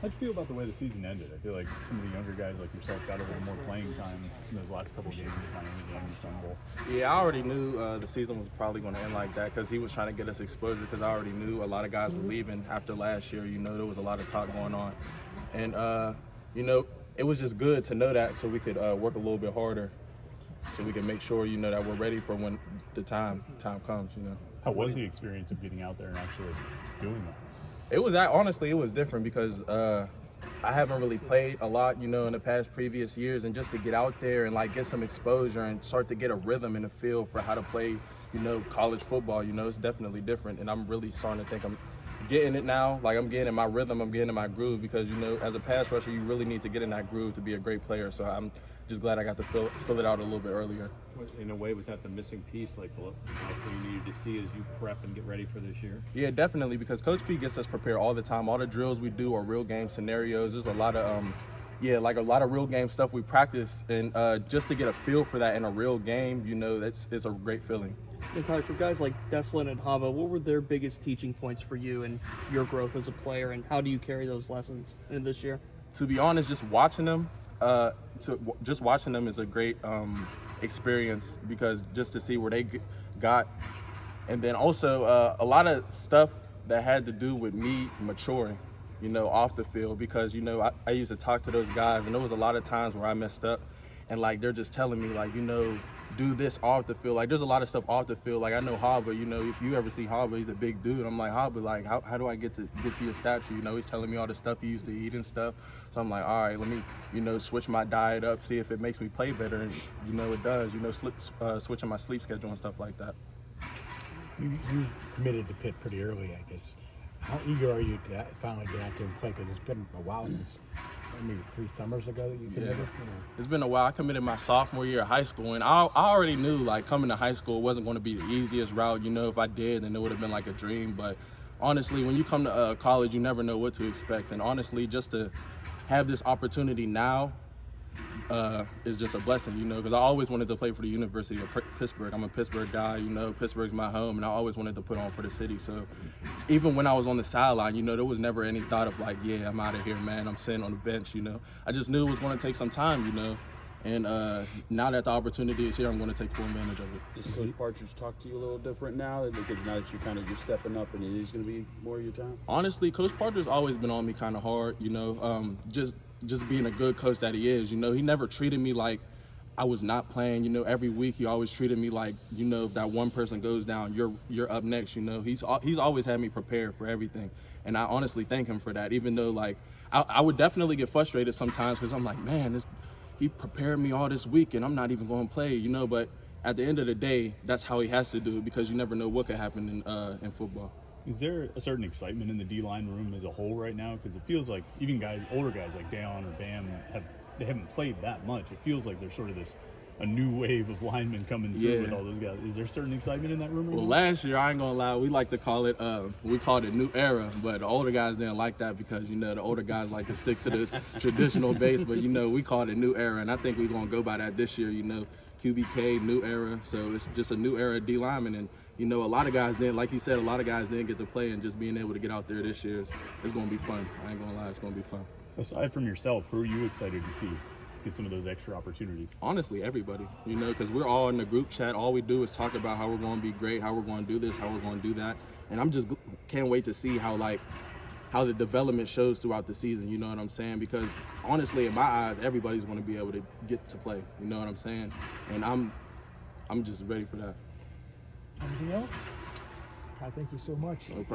How'd you feel about the way the season ended? I feel like some of the younger guys like yourself got a little more playing time in those last couple of games, Miami game and Sun Bowl. Yeah, I already knew the season was probably going to end like that because he was trying to get us exposure because I already knew a lot of guys were leaving after last year. You know, there was a lot of talk going on. And, you know, it was just good to know that so we could work a little bit harder so we can make sure, you know, that we're ready for when the time comes, you know. How was the experience of getting out there and actually doing that? Honestly, it was different because I haven't really played a lot, you know, in the past previous years, and just to get out there and like get some exposure and start to get a rhythm and a feel for how to play, you know, college football, you know, it's definitely different. And I'm really starting to think I'm getting it now. Like I'm getting in my rhythm, I'm getting in my groove because, you know, as a pass rusher, you really need to get in that groove to be a great player. So I'm just glad I got to fill it out a little bit earlier. In a way, was that the missing piece, like the last thing you needed to see as you prep and get ready for this year? Yeah, definitely, because Coach P gets us prepared all the time. All the drills we do are real game scenarios. There's a lot of, like a lot of real game stuff we practice, and just to get a feel for that in a real game, you know, it's a great feeling. And Tyler, for guys like Deslin and Hava, what were their biggest teaching points for you and your growth as a player, and how do you carry those lessons in this year? To be honest, just watching them is a great experience because just to see where they got, and then also a lot of stuff that had to do with me maturing, you know, off the field, because, you know, I used to talk to those guys and there was a lot of times where I messed up and like they're just telling me like, you know, do this off the field. Like there's a lot of stuff off the field. Like I know Haba, you know, if you ever see Haba, he's a big dude. I'm like, Haba, like how do I get to your stature? You know, he's telling me all the stuff he used to eat and stuff. So I'm like, all right, let me, you know, switch my diet up, see if it makes me play better. And you know, it does, you know, switching my sleep schedule and stuff like that. You committed to Pitt pretty early, I guess. How eager are you to finally get out there and play? Because it's been a while since maybe 3 summers ago that you committed. Yeah. You know. It's been a while. I committed my sophomore year of high school, and I already knew like coming to high school wasn't going to be the easiest route. You know, if I did, then it would have been like a dream. But honestly, when you come to college, you never know what to expect. And honestly, just to have this opportunity now is just a blessing, you know, because I always wanted to play for the University of Pittsburgh. I'm a Pittsburgh guy, you know, Pittsburgh's my home, and I always wanted to put on for the city. So even when I was on the sideline, you know, there was never any thought of like, yeah, I'm out of here, man, I'm sitting on the bench, you know. I just knew it was going to take some time, you know, and now that the opportunity is here, I'm going to take full advantage of it. Does Coach Partridge talk to you a little different now? Because now that you're stepping up and it is going to be more of your time? Honestly, Coach Partridge's always been on me kind of hard, you know, just being a good coach that he is. You know, he never treated me like I was not playing. You know, every week he always treated me like, you know, if that one person goes down, you're up next. You know, he's always had me prepared for everything, and I honestly thank him for that. Even though like I would definitely get frustrated sometimes because I'm like, man, he prepared me all this week and I'm not even going to play. You know, but at the end of the day, that's how he has to do it because you never know what could happen in football. Is there a certain excitement in the D-line room as a whole right now? Because it feels like even older guys like Dayon or Bam, haven't played that much. It feels like there's sort of a new wave of linemen coming through with all those guys. Is there certain excitement in that room right Well, now? last year, I ain't gonna lie, we like to call it, we called it new era, but the older guys didn't like that because, you know, the older guys like to stick to the traditional base, but, you know, we called it new era, and I think we're gonna go by that this year, you know, QBK, new era, so it's just a new era D lineman, and, you know, a lot of guys didn't, like you said, a lot of guys didn't get to play, and just being able to get out there this year is gonna be fun. I ain't gonna lie, it's gonna be fun. Aside from yourself, who are you excited to see get some of those extra opportunities? Honestly, everybody, you know, because we're all in the group chat. All we do is talk about how we're going to be great, how we're going to do this, how we're going to do that. And I'm just can't wait to see how the development shows throughout the season, you know what I'm saying? Because honestly, in my eyes, everybody's going to be able to get to play, you know what I'm saying? And I'm just ready for that. Anything else? I thank you so much. No problem.